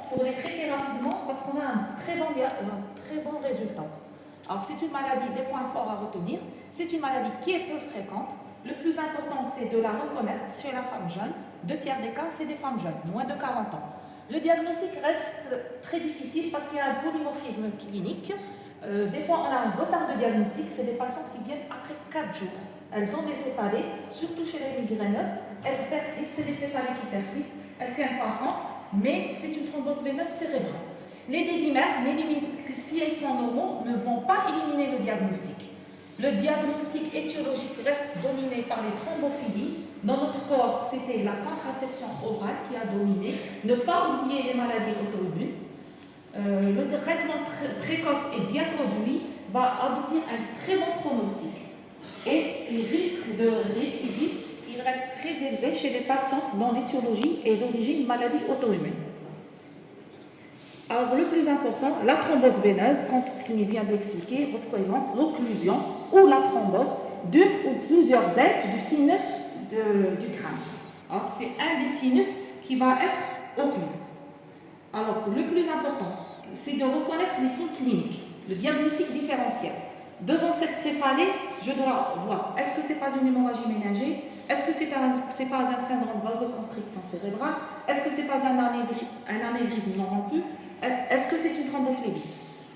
pour les traiter rapidement parce qu'on a un très bon résultat. Alors, c'est une maladie, des points forts à retenir, c'est une maladie qui est peu fréquente. Le plus important, c'est de la reconnaître chez la femme jeune. 2/3 des cas, c'est des femmes jeunes, moins de 40 ans. Le diagnostic reste très difficile parce qu'il y a un polymorphisme clinique. Des fois, on a un retard de diagnostic, c'est des patients qui viennent après 4 jours. Elles ont des céphalées, surtout chez les migraineuses. Elles persistent, c'est des céphalées qui persistent, elles tiennent pas compte, mais c'est une thrombose veineuse cérébrale. Les dédimères, si elles sont normaux, ne vont pas éliminer le diagnostic. Le diagnostic étiologique reste dominé par les thrombophilies. Dans notre corps, c'était la contraception orale qui a dominé. Ne pas oublier les maladies auto-immunes. Le traitement précoce et bien conduit va aboutir à un très bon pronostic. Et les risques de récidive, il reste très élevé chez les patients dont l'étiologie est d'origine maladie auto-immune. Alors, le plus important, la thrombose veineuse, comme il vient de l'expliquer, représente l'occlusion ou la thrombose d'une ou plusieurs veines du sinus du crâne. Alors, c'est un des sinus qui va être occlu. Alors, le plus important, c'est de reconnaître les signes cliniques, le diagnostic différentiel. Devant cette céphalée, je dois voir, est-ce que ce n'est pas une hémorragie ménagée? Est-ce que ce n'est pas un syndrome de vasoconstriction cérébrale? Est-ce que ce n'est pas un anévrisme non rompu? Est-ce que c'est une thrombophlébite?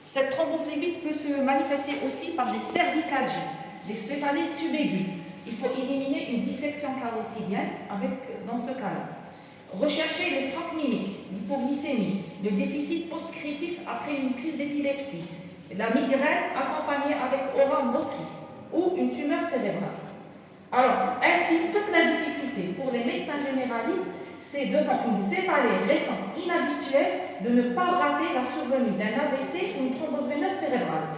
Cette thrombophlébite peut se manifester aussi par des cervicalgies, des céphalées subaiguës. Il faut éliminer une dissection carotidienne dans ce cas-là. Rechercher les stroke mimiques, l'hypoglycémie, le déficit post-critique après une crise d'épilepsie, la migraine accompagnée avec aura motrice ou une tumeur cérébrale. Alors, ainsi, toute la difficulté pour les médecins généralistes, c'est devant une céphalée récente inhabituelle de ne pas rater la survenue d'un AVC ou une thrombose veineuse cérébrale.